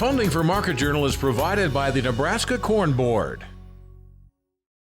Funding for Market Journal is provided by the Nebraska Corn Board.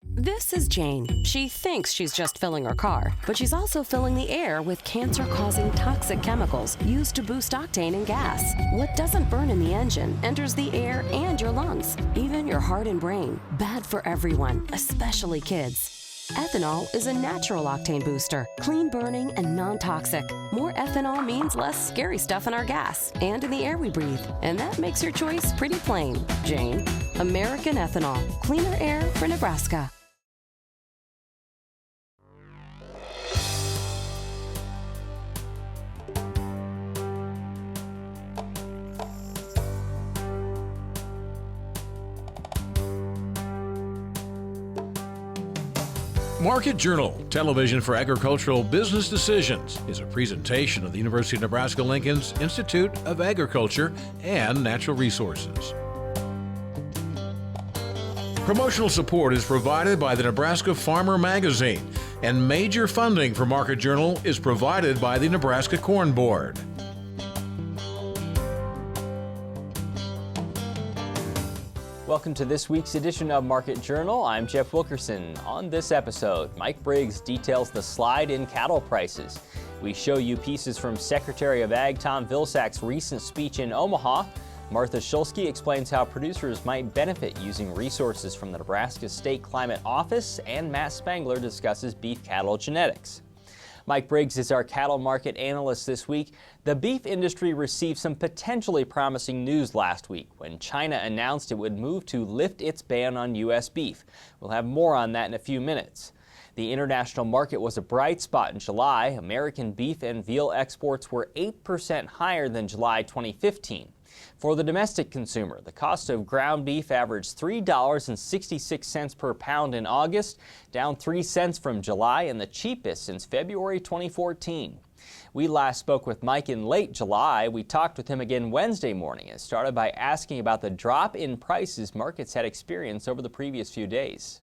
This is Jane. She thinks she's just filling her car, but she's also filling the air with cancer-causing toxic chemicals used to boost octane in gas. What doesn't burn in the engine enters the air and your lungs, even your heart and brain. Bad for everyone, especially kids. Ethanol is a natural octane booster, clean burning and non-toxic. More ethanol means less scary stuff in our gas and in the air we breathe. And that makes your choice pretty plain, Jane. American Ethanol, cleaner air for Nebraska. Market Journal, television for agricultural business decisions, is a presentation of the University of Nebraska-Lincoln's Institute of Agriculture and Natural Resources. Promotional support is provided by the Nebraska Farmer Magazine, and major funding for Market Journal is provided by the Nebraska Corn Board. Welcome to this week's edition of Market Journal. I'm Jeff Wilkerson. On this episode, Mike Briggs details the slide in cattle prices. We show you pieces from Secretary of Ag Tom Vilsack's recent speech in Omaha. Martha Shulski explains how producers might benefit using resources from the Nebraska State Climate Office, and Matt Spangler discusses beef cattle genetics. Mike Briggs is our cattle market analyst this week. The beef industry received some potentially promising news last week when China announced it would move to lift its ban on U.S. beef. We'll have more on that in a few minutes. The international market was a bright spot in July. American beef and veal exports were 8% higher than July 2015. For the domestic consumer, the cost of ground beef averaged $3.66 per pound in August, down 3 cents from July and the cheapest since February 2014. We last spoke with Mike in late July. We talked with him again Wednesday morning and started by asking about the drop in prices markets had experienced over the previous few days.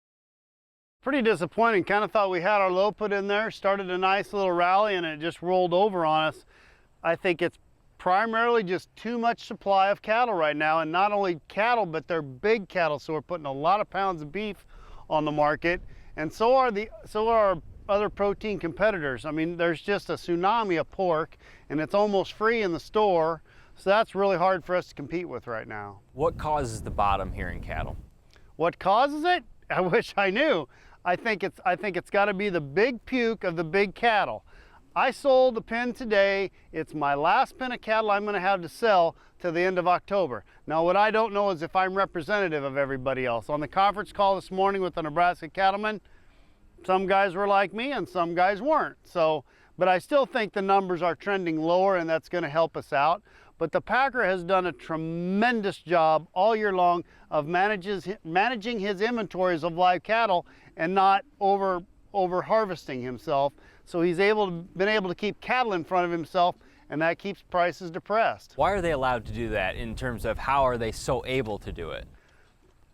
Pretty disappointing. Kind of thought we had our low put in there, started a nice little rally, and it just rolled over on us. I think it's primarily just too much supply of cattle right now, and not only cattle, but they're big cattle, so we're putting a lot of pounds of beef on the market, and so are other protein competitors. I mean, there's just a tsunami of pork, and it's almost free in the store, so that's really hard for us to compete with right now. What causes the bottom here in cattle? What causes it? I wish I knew. I think it's got to be the big puke of the big cattle. I sold a pen today. It's my last pen of cattle I'm going to have to sell to the end of October. Now, what I don't know is if I'm representative of everybody else. On the conference call this morning with the Nebraska cattlemen, some guys were like me and some guys weren't. But I still think the numbers are trending lower, and that's going to help us out. But the packer has done a tremendous job all year long of managing his inventories of live cattle and not over harvesting himself. So he's been able to keep cattle in front of himself, and that keeps prices depressed. Why are they allowed to do that in terms of how are they so able to do it?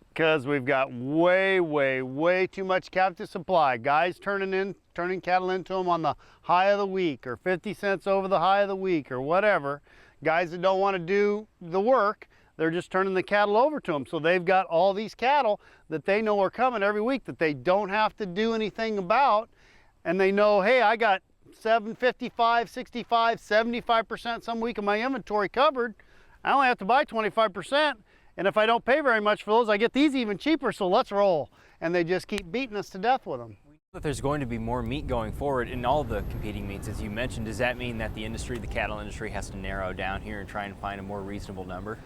Because we've got way too much captive supply. Guys turning cattle into them on the high of the week, or 50 cents over the high of the week, or whatever. Guys that don't want to do the work, they're just turning the cattle over to them. So they've got all these cattle that they know are coming every week that they don't have to do anything about. And they know, hey, I got 55, 65, 75% some week of my inventory covered. I only have to buy 25. And if I don't pay very much for those, I get these even cheaper, so let's roll. And they just keep beating us to death with them. But there's going to be more meat going forward in all the competing meats, as you mentioned. Does that mean that the cattle industry, has to narrow down here and try and find a more reasonable number?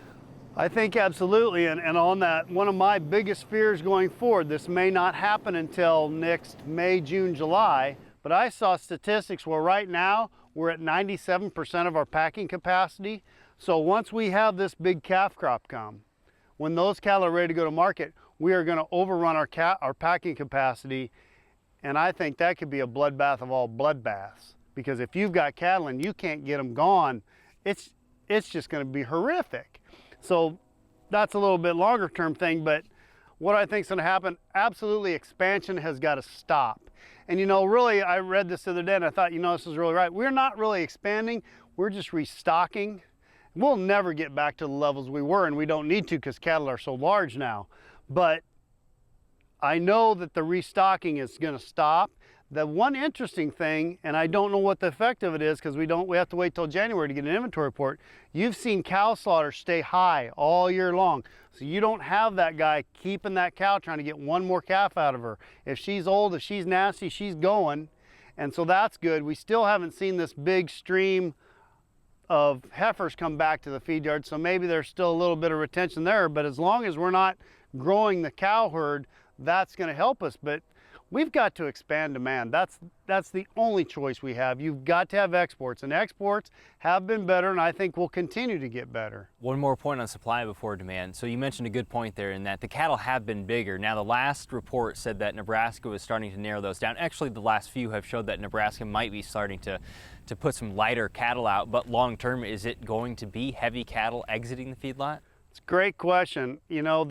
I think absolutely, and on that, one of my biggest fears going forward, this may not happen until next May, June, July, but I saw statistics where right now we're at 97% of our packing capacity. So once we have this big calf crop come, when those cattle are ready to go to market, we are going to overrun our packing capacity, and I think that could be a bloodbath of all bloodbaths, because if you've got cattle and you can't get them gone, it's just going to be horrific. So that's a little bit longer term thing, but what I think is going to happen, absolutely expansion has got to stop. And really, I read this the other day and I thought, this is really right. We're not really expanding, we're just restocking. We'll never get back to the levels we were, and we don't need to because cattle are so large now. But I know that the restocking is going to stop. The one interesting thing, and I don't know what the effect of it is because we have to wait till January to get an inventory report. You've seen cow slaughter stay high all year long. So you don't have that guy keeping that cow trying to get one more calf out of her. If she's old, if she's nasty, she's going. And so that's good. We still haven't seen this big stream of heifers come back to the feed yard. So maybe there's still a little bit of retention there, but as long as we're not growing the cow herd, that's going to help us. But we've got to expand demand. That's the only choice we have. You've got to have exports, and exports have been better, and I think will continue to get better. One more point on supply before demand. So you mentioned a good point there in that the cattle have been bigger. Now the last report said that Nebraska was starting to narrow those down. Actually, the last few have showed that Nebraska might be starting to put some lighter cattle out, but long term, is it going to be heavy cattle exiting the feedlot? It's a great question. You know,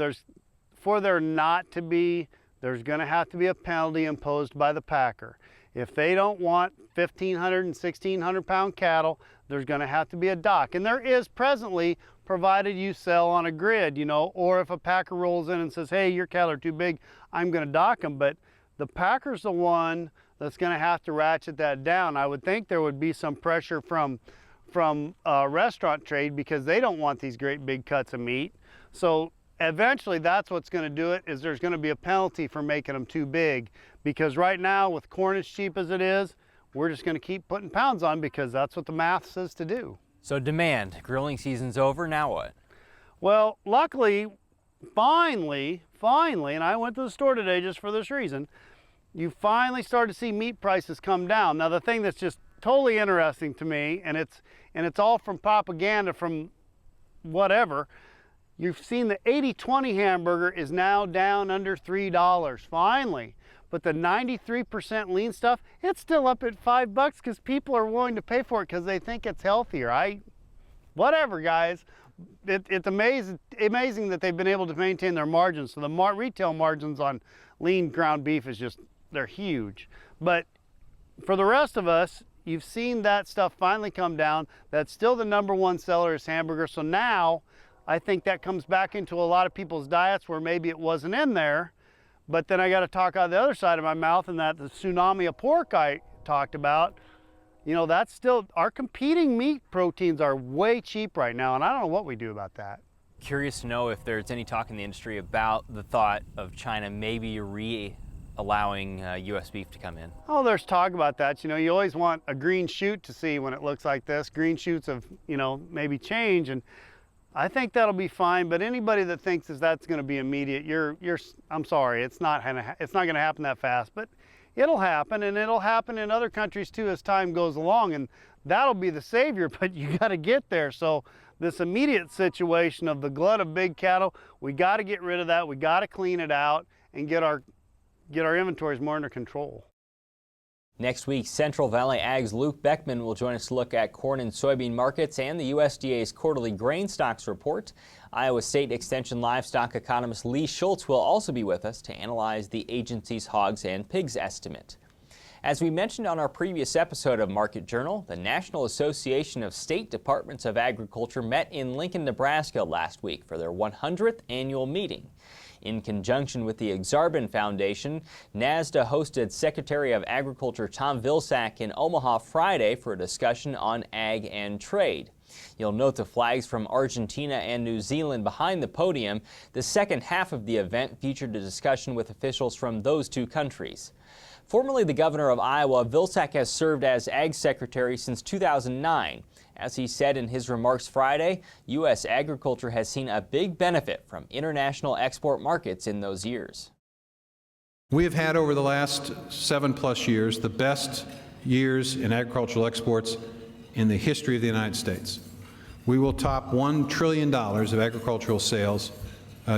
for there not to be, there's going to have to be a penalty imposed by the packer. If they don't want 1,500 and 1,600 pound cattle, there's going to have to be a dock. And there is presently, provided you sell on a grid, you know, or if a packer rolls in and says, hey, your cattle are too big, I'm going to dock them. But the packer's the one that's going to have to ratchet that down. I would think there would be some pressure from restaurant trade because they don't want these great big cuts of meat. So eventually that's what's going to do it, is there's going to be a penalty for making them too big, because right now with corn as cheap as it is, we're just going to keep putting pounds on because that's what the math says to do. So demand, grilling season's over, now what? Well, luckily, finally, and I went to the store today just for this reason, you finally start to see meat prices come down. Now the thing that's just totally interesting to me, and it's all from propaganda from whatever, you've seen the 80-20 hamburger is now down under $3, finally. But the 93% lean stuff, it's still up at $5 because people are willing to pay for it because they think it's healthier. Whatever, guys. It's amazing that they've been able to maintain their margins. So the retail margins on lean ground beef is just, they're huge. But for the rest of us, you've seen that stuff finally come down. That's still the #1 seller is hamburger. So now I think that comes back into a lot of people's diets where maybe it wasn't in there. But then I got to talk out the other side of my mouth, and that the tsunami of pork I talked about, you know, that's still, our competing meat proteins are way cheap right now, and I don't know what we do about that. Curious to know if there's any talk in the industry about the thought of China maybe allowing U.S. beef to come in. Oh, there's talk about that. You know, you always want a green shoot to see when it looks like this. Green shoots of, you know, maybe change, and I think that'll be fine. But anybody that thinks that's going to be immediate, I'm sorry, it's not going to happen that fast. But it'll happen, and it'll happen in other countries too as time goes along, and that'll be the savior. But you got to get there. So this immediate situation of the glut of big cattle, we got to get rid of that. We got to clean it out and get our inventories more under control. Next week, Central Valley Ag's Luke Beckman will join us to look at corn and soybean markets and the USDA's quarterly grain stocks report. Iowa State Extension livestock economist Lee Schultz will also be with us to analyze the agency's hogs and pigs estimate. As we mentioned on our previous episode of Market Journal, the National Association of State Departments of Agriculture met in Lincoln, Nebraska last week for their 100th annual meeting. In conjunction with the Exarban Foundation, NASDA hosted Secretary of Agriculture Tom Vilsack in Omaha Friday for a discussion on ag and trade. You'll note the flags from Argentina and New Zealand behind the podium. The second half of the event featured a discussion with officials from those two countries. Formerly the governor of Iowa, Vilsack has served as Ag Secretary since 2009. As he said in his remarks Friday, U.S. agriculture has seen a big benefit from international export markets in those years. We have had over the last 7+ years the best years in agricultural exports in the history of the United States. We will top $1 trillion of agricultural sales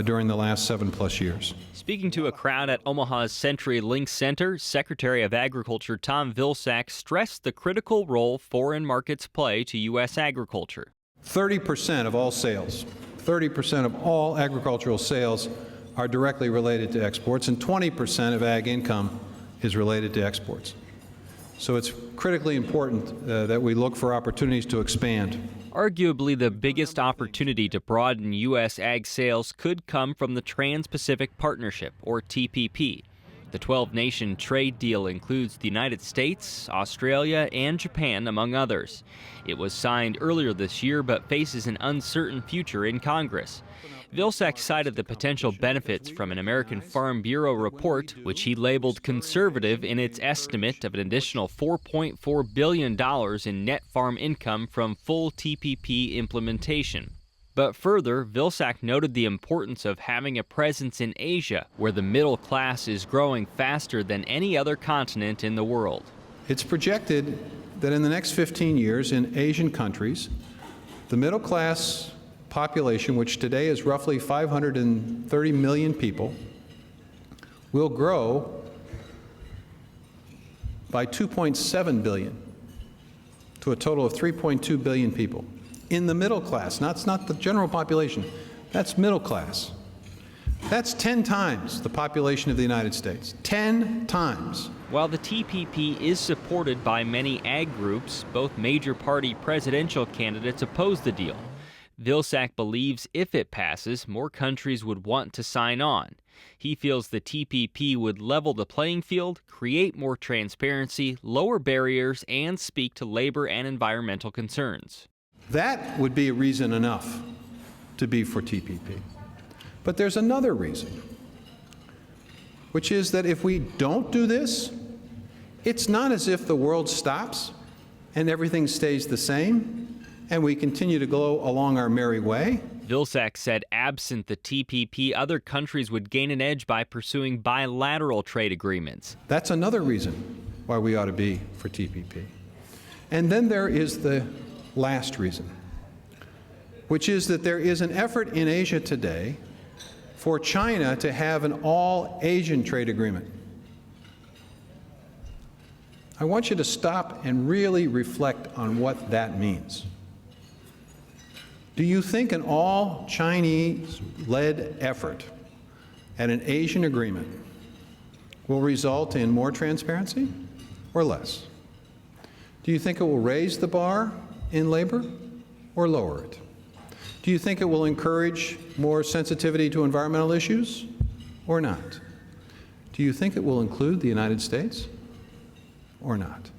during the last 7+ years. Speaking to a crowd at Omaha's CenturyLink Center, Secretary of Agriculture Tom Vilsack stressed the critical role foreign markets play to U.S. agriculture. 30% of all sales, 30% of all agricultural sales are directly related to exports, and 20% of ag income is related to exports. So it's critically important that we look for opportunities to expand. Arguably, the biggest opportunity to broaden U.S. ag sales could come from the Trans-Pacific Partnership, or TPP. The 12-nation trade deal includes the United States, Australia, and Japan, among others. It was signed earlier this year, but faces an uncertain future in Congress. Vilsack cited the potential benefits from an American Farm Bureau report, which he labeled conservative in its estimate of an additional $4.4 billion in net farm income from full TPP implementation. But further, Vilsack noted the importance of having a presence in Asia, where the middle class is growing faster than any other continent in the world. It's projected that in the next 15 years in Asian countries, the middle class population, which today is roughly 530 million people, will grow by 2.7 billion to a total of 3.2 billion people. In the middle class, that's not the general population, that's middle class. That's 10 times the population of the United States, 10 times. While the TPP is supported by many ag groups, both major party presidential candidates oppose the deal. Vilsack believes if it passes, more countries would want to sign on. He feels the TPP would level the playing field, create more transparency, lower barriers, and speak to labor and environmental concerns. That would be a reason enough to be for TPP. But there's another reason, which is that if we don't do this, it's not as if the world stops and everything stays the same and we continue to go along our merry way. Vilsack said absent the TPP, other countries would gain an edge by pursuing bilateral trade agreements. That's another reason why we ought to be for TPP. And then there is the last reason, which is that there is an effort in Asia today for China to have an all-Asian trade agreement. I want you to stop and really reflect on what that means. Do you think an all-Chinese-led effort at an Asian agreement will result in more transparency or less? Do you think it will raise the bar in labor or lower it? Do you think it will encourage more sensitivity to environmental issues or not? Do you think it will include the United States or not?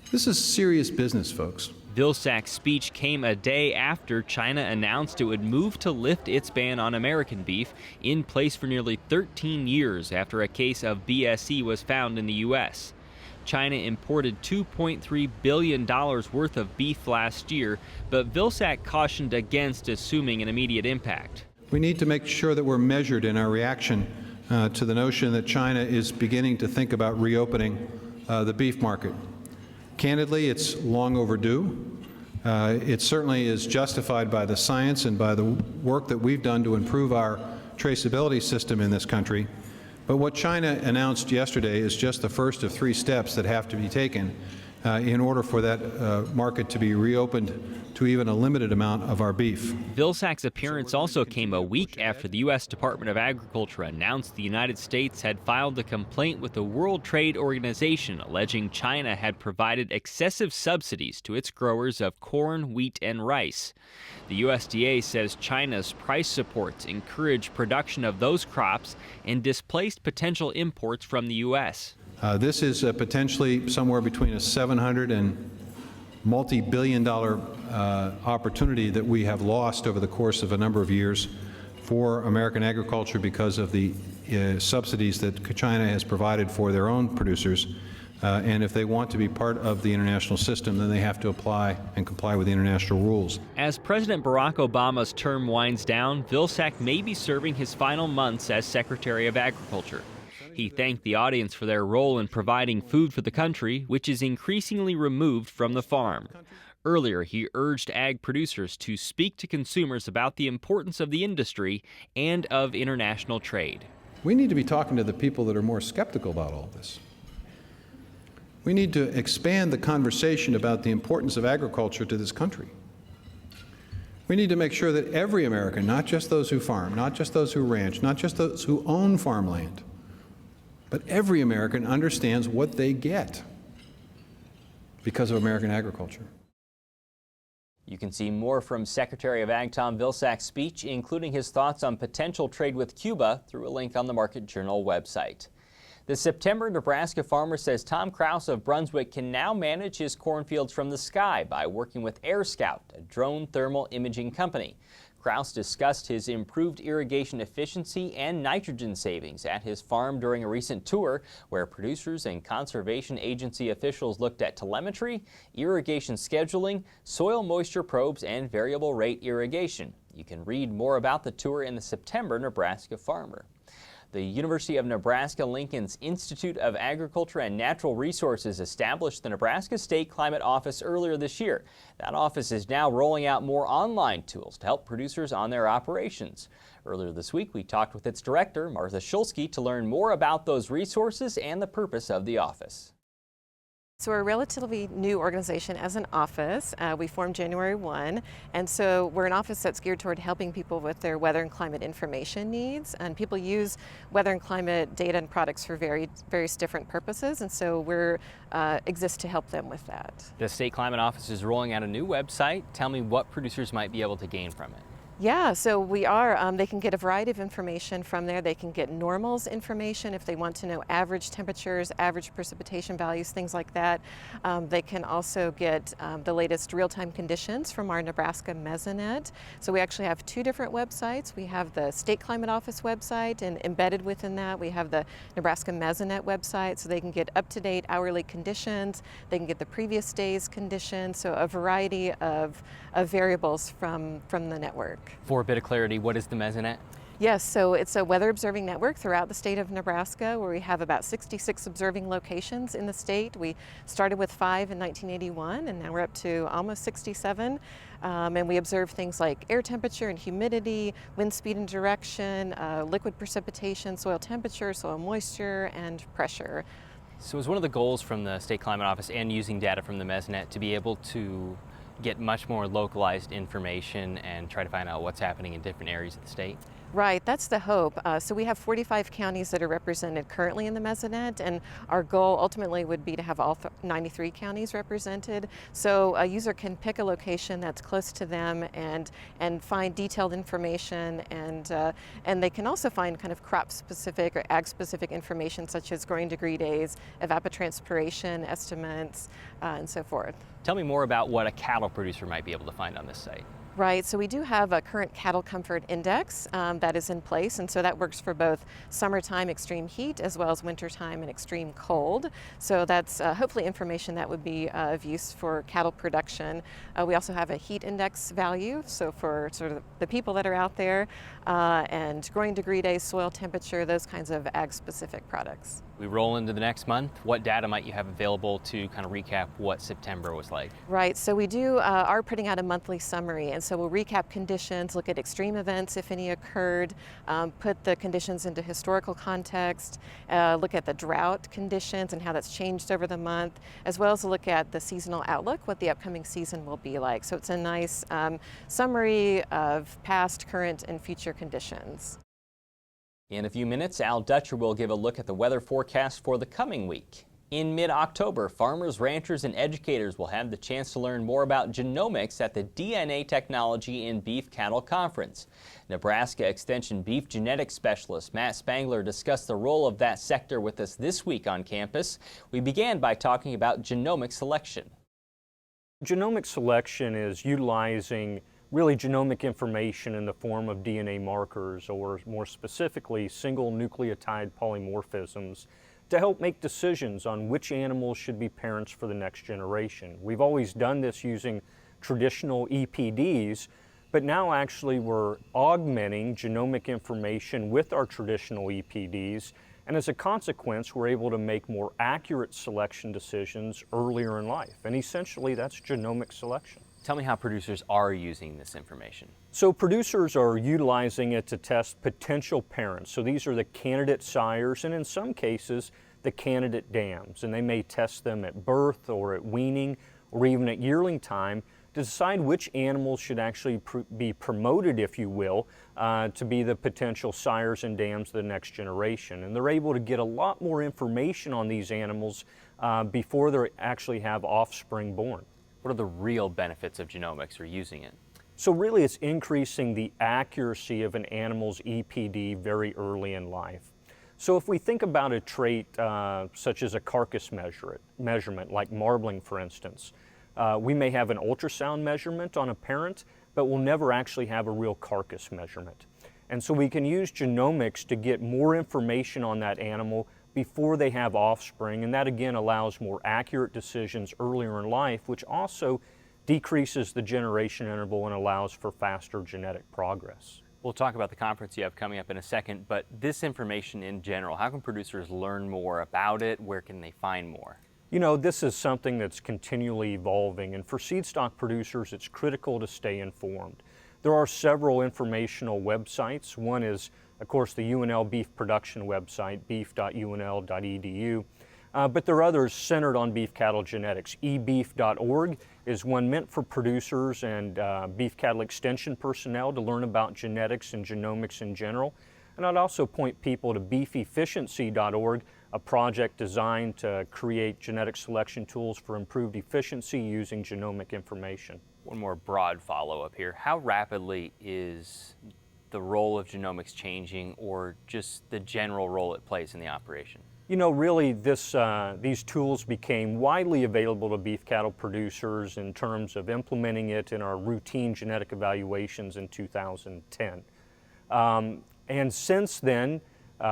This is serious business, folks. Vilsack's speech came a day after China announced it would move to lift its ban on American beef, in place for nearly 13 years after a case of BSE was found in the U.S. China imported $2.3 billion worth of beef last year, but Vilsack cautioned against assuming an immediate impact. We need to make sure that we're measured in our reaction to the notion that China is beginning to think about reopening the beef market. Candidly, it's long overdue. It certainly is justified by the science and by the work that we've done to improve our traceability system in this country. But what China announced yesterday is just the first of 3 steps that have to be taken in order for that market to be reopened to even a limited amount of our beef. Vilsack's appearance also came a week after the U.S. Department of Agriculture announced the United States had filed a complaint with the World Trade Organization alleging China had provided excessive subsidies to its growers of corn, wheat, and rice. The USDA says China's price supports encourage production of those crops and displaced potential imports from the U.S. This is potentially somewhere between a $700 and multi-billion-dollar opportunity that we have lost over the course of a number of years for American agriculture because of the subsidies that China has provided for their own producers. And if they want to be part of the international system, then they have to apply and comply with the international rules. As President Barack Obama's term winds down, Vilsack may be serving his final months as Secretary of Agriculture. He thanked the audience for their role in providing food for the country, which is increasingly removed from the farm. Earlier, he urged ag producers to speak to consumers about the importance of the industry and of international trade. We need to be talking to the people that are more skeptical about all this. We need to expand the conversation about the importance of agriculture to this country. We need to make sure that every American, not just those who farm, not just those who ranch, not just those who own farmland, But every American understands what they get because of American agriculture. You can see more from Secretary of Ag Tom Vilsack's speech, including his thoughts on potential trade with Cuba, through a link on the Market Journal website. The September Nebraska farmer says Tom Kraus of Brunswick can now manage his cornfields from the sky by working with Air Scout, a drone thermal imaging company. Kraus discussed his improved irrigation efficiency and nitrogen savings at his farm during a recent tour where producers and conservation agency officials looked at telemetry, irrigation scheduling, soil moisture probes, and variable rate irrigation. You can read more about the tour in the September Nebraska Farmer. The University of Nebraska-Lincoln's Institute of Agriculture and Natural Resources established the Nebraska State Climate Office earlier this year. That office is now rolling out more online tools to help producers on their operations. Earlier this week, we talked with its director, Martha Shulski, to learn more about those resources and the purpose of the office. So we're a relatively new organization as an office. We formed January 1, and so we're an office that's geared toward helping people with their weather and climate information needs. And people use weather and climate data and products for various different purposes, and so we're exist to help them with that. The State Climate Office is rolling out a new website. Tell me what producers might be able to gain from it. Yeah, so we are, they can get a variety of information from there. They can get normals information if they want to know average temperatures, average precipitation values, things like that. They can also get the latest real-time conditions from our Nebraska Mesonet. So we actually have two different websites. We have the State Climate Office website, and embedded within that we have the Nebraska Mesonet website, so they can get up-to-date hourly conditions. They can get the previous day's conditions, so a variety of variables from the network. For a bit of clarity, what is the Mesonet? Yes, so it's a weather observing network throughout the state of Nebraska, where we have about 66 observing locations in the state. We started with 5 in 1981, and now we're up to almost 67. And we observe things like air temperature and humidity, wind speed and direction, liquid precipitation, soil temperature, soil moisture, and pressure. So is one of the goals from the State Climate Office and using data from the Mesonet to be able to get much more localized information and try to find out what's happening in different areas of the state? Right, that's the hope. So we have 45 counties that are represented currently in the Mesonet, and our goal ultimately would be to have all 93 counties represented. So a user can pick a location that's close to them and find detailed information, and they can also find kind of crop-specific or ag-specific information such as growing degree days, evapotranspiration estimates, and so forth. Tell me more about what a cattle producer might be able to find on this site. Right, so we do have a current cattle comfort index that is in place, and so that works for both summertime extreme heat as well as wintertime and extreme cold. So that's hopefully information that would be of use for cattle production. We also have a heat index value, so for sort of the people that are out there, and growing degree days, soil temperature, those kinds of ag-specific products. We roll into the next month. What data might you have available to kind of recap what September was like? Right, so we are putting out a monthly summary, and so we'll recap conditions, look at extreme events if any occurred, put the conditions into historical context, look at the drought conditions and how that's changed over the month, as well as look at the seasonal outlook, what the upcoming season will be like. So it's a nice summary of past, current, and future conditions. In a few minutes, Al Dutcher will give a look at the weather forecast for the coming week. In mid-October, farmers, ranchers, and educators will have the chance to learn more about genomics at the DNA Technology in Beef Cattle Conference. Nebraska Extension beef genetics specialist Matt Spangler discussed the role of that sector with us this week on campus. We began by talking about genomic selection. Genomic selection is utilizing really genomic information in the form of DNA markers, or more specifically single nucleotide polymorphisms, to help make decisions on which animals should be parents for the next generation. We've always done this using traditional EPDs, but now actually we're augmenting genomic information with our traditional EPDs, and as a consequence we're able to make more accurate selection decisions earlier in life. And essentially that's genomic selection. Tell me how producers are using this information. So producers are utilizing it to test potential parents. So these are the candidate sires, and in some cases the candidate dams, and they may test them at birth or at weaning or even at yearling time to decide which animals should actually be promoted, if you will, to be the potential sires and dams of the next generation. And they're able to get a lot more information on these animals before they actually have offspring born. What are the real benefits of genomics or using it? So really it's increasing the accuracy of an animal's EPD very early in life. So if we think about a trait such as a carcass measurement, like marbling for instance, we may have an ultrasound measurement on a parent, but we'll never actually have a real carcass measurement. And so we can use genomics to get more information on that animal before they have offspring, and that again allows more accurate decisions earlier in life, which also decreases the generation interval and allows for faster genetic progress. We'll talk about the conference you have coming up in a second, but this information in general, how can producers learn more about it? Where can they find more? You know, this is something that's continually evolving, and for seed stock producers, it's critical to stay informed. There are several informational websites. One is, of course, the UNL beef production website, beef.unl.edu. But there are others centered on beef cattle genetics. ebeef.org is one meant for producers and beef cattle extension personnel to learn about genetics and genomics in general. And I'd also point people to beefefficiency.org, a project designed to create genetic selection tools for improved efficiency using genomic information. One more broad follow-up here. How rapidly is the role of genomics changing, or just the general role it plays in the operation? You know, really these tools became widely available to beef cattle producers in terms of implementing it in our routine genetic evaluations in 2010. And since then,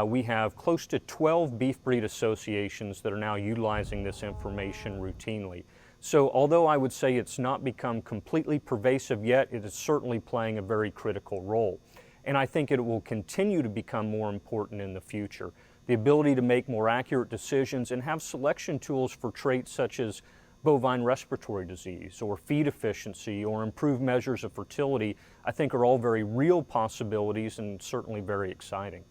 we have close to 12 beef breed associations that are now utilizing this information routinely. So although I would say it's not become completely pervasive yet, it is certainly playing a very critical role. And I think it will continue to become more important in the future. The ability to make more accurate decisions and have selection tools for traits such as bovine respiratory disease or feed efficiency or improved measures of fertility, I think are all very real possibilities and certainly very exciting.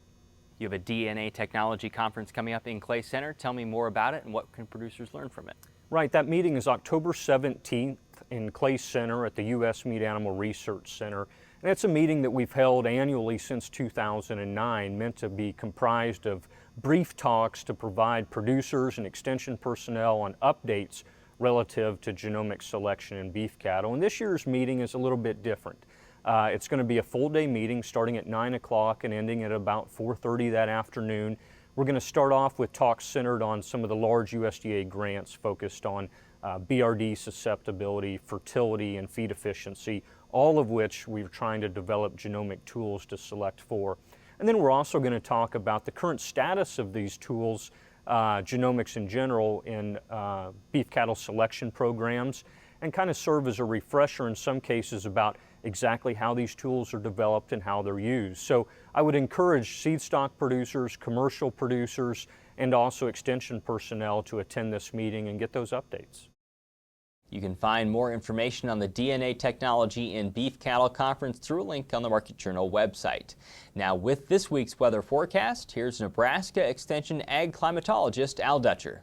You have a DNA technology conference coming up in Clay Center. Tell me more about it and what can producers learn from it? Right, that meeting is October 17th in Clay Center at the U.S. Meat Animal Research Center. And it's a meeting that we've held annually since 2009, meant to be comprised of brief talks to provide producers and extension personnel on updates relative to genomic selection in beef cattle. And this year's meeting is a little bit different. It's going to be a full day meeting starting at 9 o'clock and ending at about 4:30 that afternoon. We're going to start off with talks centered on some of the large USDA grants focused on BRD susceptibility, fertility, and feed efficiency, all of which we're trying to develop genomic tools to select for. And then we're also going to talk about the current status of these tools, genomics in general, in beef cattle selection programs, and kind of serve as a refresher in some cases about exactly how these tools are developed and how they're used. So I would encourage seed stock producers, commercial producers, and also extension personnel to attend this meeting and get those updates. You can find more information on the DNA Technology in Beef Cattle Conference through a link on the Market Journal website. Now, with this week's weather forecast, here's Nebraska Extension Ag climatologist Al Dutcher.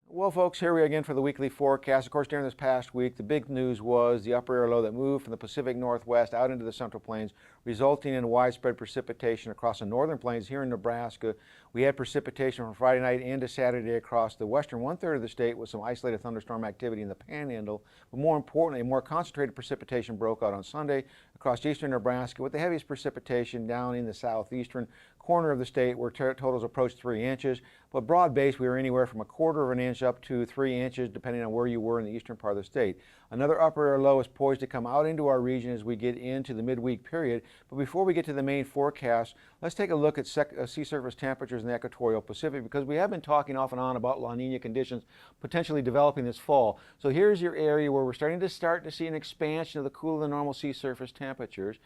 Well, folks, here we are again for the weekly forecast. Of course, during this past week, the big news was the upper air low that moved from the Pacific Northwest out into the Central Plains, resulting in widespread precipitation across the northern plains here in Nebraska. We had precipitation from Friday night into Saturday across the western one-third of the state with some isolated thunderstorm activity in the Panhandle. But more importantly, more concentrated precipitation broke out on Sunday across eastern Nebraska, with the heaviest precipitation down in the southeastern corner of the state where totals approached 3 inches. But broad-based, we were anywhere from 1/4 of an inch up to 3 inches, depending on where you were in the eastern part of the state. Another upper air low is poised to come out into our region as we get into the midweek period. But before we get to the main forecast, let's take a look at sea surface temperatures in the equatorial Pacific, because we have been talking off and on about La Nina conditions potentially developing this fall. So here's your area where we're starting to see an expansion of the cooler than normal sea surface temperatures.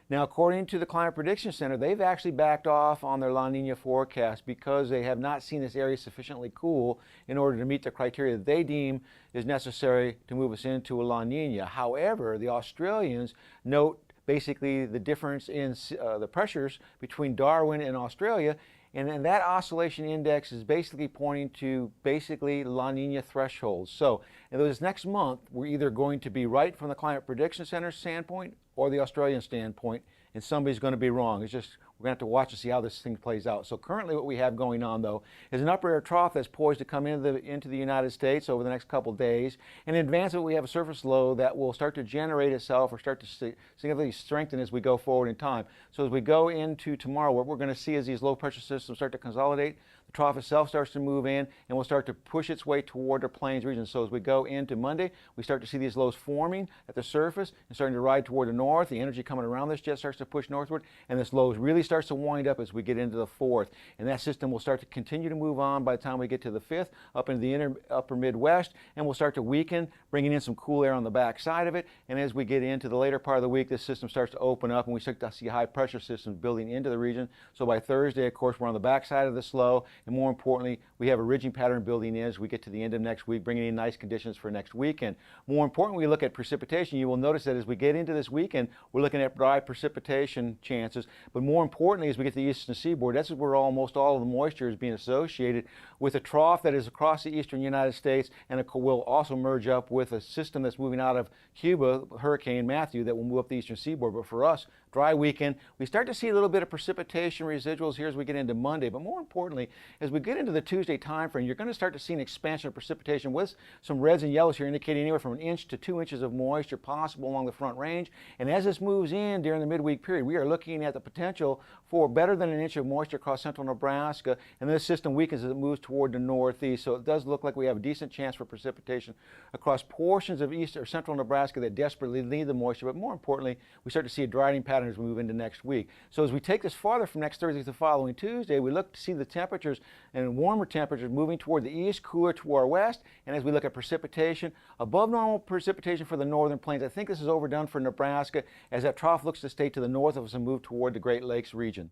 Now, according to the Climate Prediction Center, they've actually backed off on their La Nina forecast because they have not seen this area sufficiently cool in order to meet the criteria that they deem is necessary to move us into a La Nina. However, the Australians note basically the difference in the pressures between Darwin and Australia, And that oscillation index is basically pointing to La Nina thresholds. So in this next month, we're either going to be right from the Climate Prediction Center standpoint or the Australian standpoint, and somebody's going to be wrong. It's just, we're going to have to watch and see how this thing plays out. So currently what we have going on, though, is an upper air trough that's poised to come into the United States over the next couple of days. And in advance of it, we have a surface low that will start to generate itself or start to significantly strengthen as we go forward in time. So as we go into tomorrow, what we're going to see is these low pressure systems start to consolidate. The trough itself starts to move in and will start to push its way toward the plains region. So as we go into Monday, we start to see these lows forming at the surface and starting to ride toward the north. The energy coming around this jet starts to push northward, and this low really starts to wind up as we get into the 4th. And that system will start to continue to move on by the time we get to the 5th, up into the upper Midwest, and will start to weaken, bringing in some cool air on the back side of it. And as we get into the later part of the week, this system starts to open up, and we start to see high pressure systems building into the region. So by Thursday, of course, we're on the back side of this low, and more importantly, we have a ridging pattern building in as we get to the end of next week, bringing in nice conditions for next weekend. More importantly, we look at precipitation. You will notice that as we get into this weekend, we're looking at dry precipitation chances. But more importantly, as we get to the eastern seaboard, that's where almost all of the moisture is being associated with a trough that is across the eastern United States, and it will also merge up with a system that's moving out of Cuba, Hurricane Matthew, that will move up the eastern seaboard. But for us, dry weekend. We start to see a little bit of precipitation residuals here as we get into Monday, but more importantly, as we get into the Tuesday time frame, you're going to start to see an expansion of precipitation with some reds and yellows here indicating anywhere from 1 inch to 2 inches of moisture possible along the Front Range. And as this moves in during the midweek period, we are looking at the potential for better than 1 inch of moisture across central Nebraska, and this system weakens as it moves toward the northeast. So it does look like we have a decent chance for precipitation across portions of east or central Nebraska that desperately need the moisture, but more importantly, we start to see a drying pattern as we move into next week. So as we take this farther from next Thursday to the following Tuesday, we look to see the temperatures and warmer temperatures moving toward the east, cooler to our west. And as we look at precipitation, above normal precipitation for the northern plains. I think this is overdone for Nebraska as that trough looks to stay to the north of us and move toward the Great Lakes region.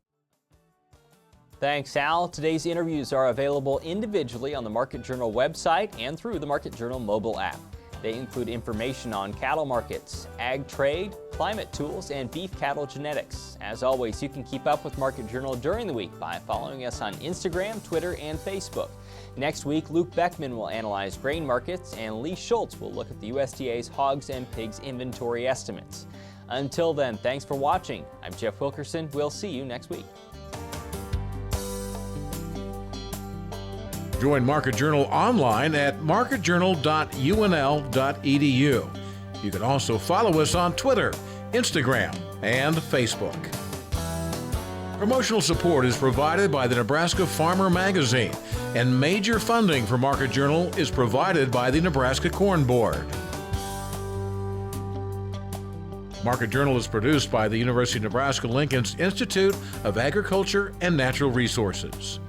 Thanks, Al. Today's interviews are available individually on the Market Journal website and through the Market Journal mobile app. They include information on cattle markets, ag trade, climate tools, and beef cattle genetics. As always, you can keep up with Market Journal during the week by following us on Instagram, Twitter, and Facebook. Next week, Luke Beckman will analyze grain markets, and Lee Schultz will look at the USDA's hogs and pigs inventory estimates. Until then, thanks for watching. I'm Jeff Wilkerson. We'll see you next week. Join Market Journal online at marketjournal.unl.edu. You can also follow us on Twitter, Instagram, and Facebook. Promotional support is provided by the Nebraska Farmer Magazine, and major funding for Market Journal is provided by the Nebraska Corn Board. Market Journal is produced by the University of Nebraska-Lincoln's Institute of Agriculture and Natural Resources.